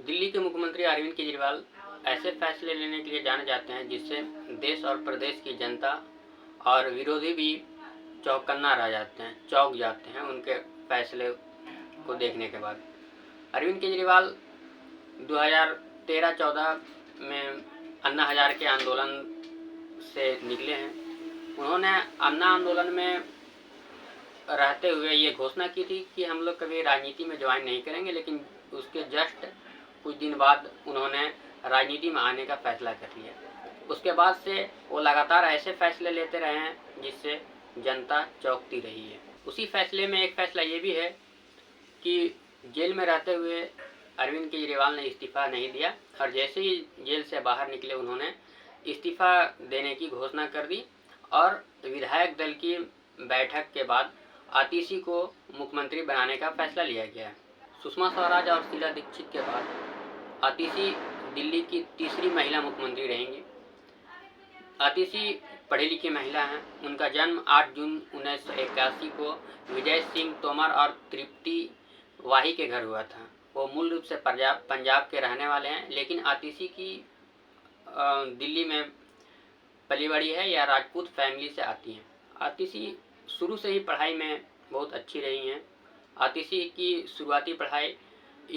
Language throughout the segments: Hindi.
दिल्ली के मुख्यमंत्री अरविंद केजरीवाल ऐसे फैसले लेने के लिए जाने जाते हैं जिससे देश और प्रदेश की जनता और विरोधी भी चौकन्ना रह जाते हैं, चौंक जाते हैं उनके फैसले को देखने के बाद। अरविंद केजरीवाल 2013-14 में अन्ना हजारे आंदोलन से निकले हैं। उन्होंने अन्ना आंदोलन में रहते हुए ये घोषणा की थी कि हम लोग कभी राजनीति में ज्वाइन नहीं करेंगे, लेकिन उसके जस्ट कुछ दिन बाद उन्होंने राजनीति में आने का फैसला कर लिया। उसके बाद से वो लगातार ऐसे फैसले लेते रहे हैं जिससे जनता चौंकती रही है। उसी फैसले में एक फैसला ये भी है कि जेल में रहते हुए अरविंद केजरीवाल ने इस्तीफ़ा नहीं दिया और जैसे ही जेल से बाहर निकले उन्होंने इस्तीफ़ा देने की घोषणा कर दी और विधायक दल की बैठक के बाद आतिशी को मुख्यमंत्री बनाने का फैसला लिया गया है। सुषमा स्वराज और शीला दीक्षित के बाद आतिशी दिल्ली की तीसरी महिला मुख्यमंत्री रहेंगी। आतिशी पढ़ी लिखी महिला हैं। उनका जन्म 8 जून 1981 को विजय सिंह तोमर और तृप्ति वाही के घर हुआ था। वो मूल रूप से पंजाब के रहने वाले हैं, लेकिन आतिशी की दिल्ली में पली बड़ी है या राजपूत फैमिली से आती हैं। आतिशी शुरू से ही पढ़ाई में बहुत अच्छी रही हैं। आतिशी की शुरुआती पढ़ाई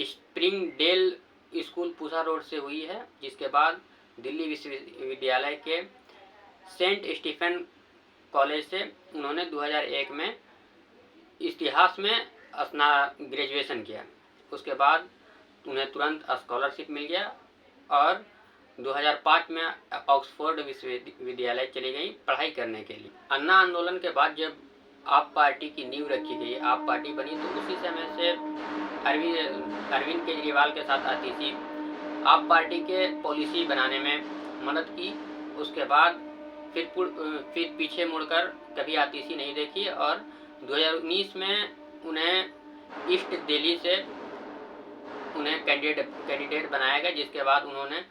स्प्रिंगडेल स्कूल पूसा रोड से हुई है, जिसके बाद दिल्ली विश्वविद्यालय के सेंट स्टीफन कॉलेज से उन्होंने 2001 में इतिहास में ग्रेजुएशन किया। उसके बाद उन्हें तुरंत स्कॉलरशिप मिल गया और 2005 में ऑक्सफोर्ड विश्वविद्यालय चली गई पढ़ाई करने के लिए। अन्ना आंदोलन के बाद जब आप पार्टी की नींव रखी गई, आप पार्टी बनी, तो उसी समय से अरविंद केजरीवाल के साथ आतिशी आप पार्टी के पॉलिसी बनाने में मदद की। उसके बाद फिर पीछे मुड़कर कभी आतिशी नहीं देखी और 2019 में उन्हें ईस्ट दिल्ली से उन्हें कैंडिडेट बनाया गया, जिसके बाद उन्होंने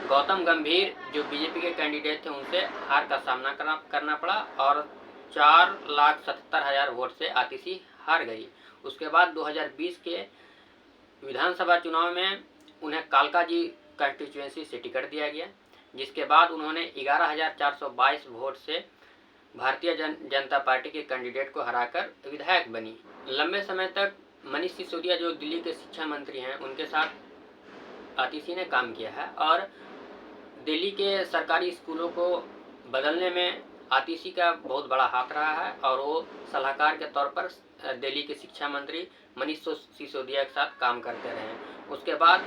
गौतम गंभीर जो बीजेपी के कैंडिडेट थे उनसे हार का सामना करना पड़ा और 4,77,000 वोट से आतिशी हार गई। उसके बाद 2020 के विधानसभा चुनाव में उन्हें कालकाजी कंस्टिट्यूएंसी से टिकट दिया गया, जिसके बाद उन्होंने 11,422 वोट से भारतीय जनता पार्टी के कैंडिडेट को हराकर विधायक बनी। लंबे समय तक मनीष सिसोदिया जो दिल्ली के शिक्षा मंत्री हैं उनके साथ आतिशी ने काम किया है और दिल्ली के सरकारी स्कूलों को बदलने में आतिशी का बहुत बड़ा हाथ रहा है और वो सलाहकार के तौर पर दिल्ली के शिक्षा मंत्री मनीष सिसोदिया के साथ काम करते रहे। उसके बाद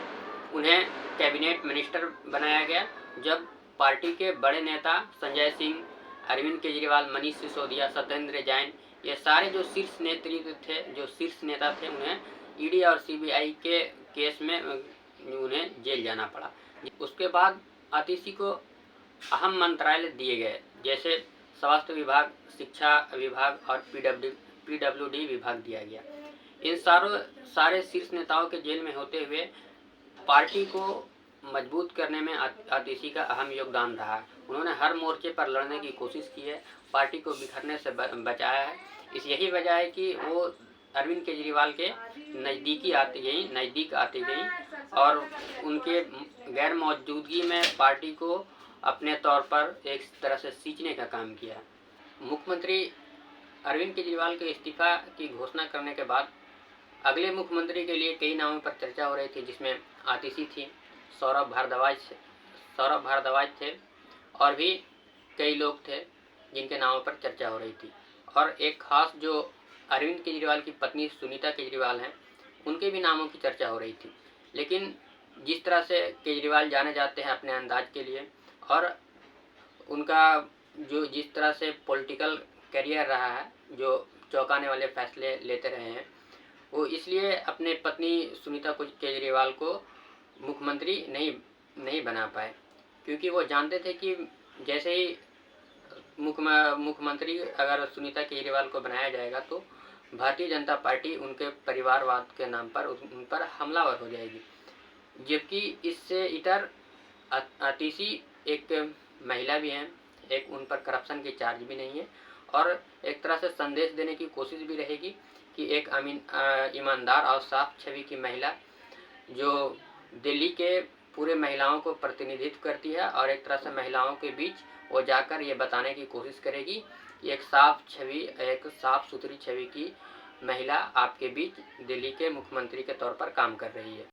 उन्हें कैबिनेट मिनिस्टर बनाया गया जब पार्टी के बड़े नेता संजय सिंह, अरविंद केजरीवाल, मनीष सिसोदिया, सत्येंद्र जैन, ये सारे जो शीर्ष नेता थे उन्हें ईडी और सीबीआई के केस में उन्हें जेल जाना पड़ा। उसके बाद आतिशी को अहम मंत्रालय दिए गए, जैसे स्वास्थ्य विभाग, शिक्षा विभाग और पीडब्ल्यूडी विभाग दिया गया। इन सारे शीर्ष नेताओं के जेल में होते हुए पार्टी को मजबूत करने में आतिशी का अहम योगदान रहा है। उन्होंने हर मोर्चे पर लड़ने की कोशिश की है, पार्टी को बिखरने से बचाया है। यही वजह है कि वो अरविंद केजरीवाल के नज़दीक आती गई और उनके गैर मौजूदगी में पार्टी को अपने तौर पर एक तरह से सींचने का काम किया। मुख्यमंत्री अरविंद केजरीवाल के इस्तीफा की घोषणा करने के बाद अगले मुख्यमंत्री के लिए कई नामों पर चर्चा हो रही थी, जिसमें आतिशी थी, सौरभ भारद्वाज थे और भी कई लोग थे जिनके नामों पर चर्चा हो रही थी। और एक खास जो अरविंद केजरीवाल की पत्नी सुनीता केजरीवाल हैं, उनके भी नामों की चर्चा हो रही थी। लेकिन जिस तरह से केजरीवाल जाने जाते हैं अपने अंदाज के लिए और उनका जो जिस तरह से पॉलिटिकल करियर रहा है, जो चौंकाने वाले फैसले लेते रहे हैं, वो इसलिए अपने पत्नी सुनीता केजरीवाल को मुख्यमंत्री नहीं बना पाए, क्योंकि वो जानते थे कि जैसे ही मुख्यमंत्री अगर सुनीता केजरीवाल को बनाया जाएगा तो भारतीय जनता पार्टी उनके परिवारवाद के नाम पर उन पर हमलावर हो जाएगी। जबकि इससे इतर आतिशी एक महिला भी हैं, एक उन पर करप्शन की चार्ज भी नहीं है और एक तरह से संदेश देने की कोशिश भी रहेगी कि एक ईमानदार और साफ छवि की महिला जो दिल्ली के पूरे महिलाओं को प्रतिनिधित्व करती है और एक तरह से महिलाओं के बीच वो जाकर ये बताने की कोशिश करेगी कि एक साफ सुथरी छवि की महिला आपके बीच दिल्ली के मुख्यमंत्री के तौर पर काम कर रही है।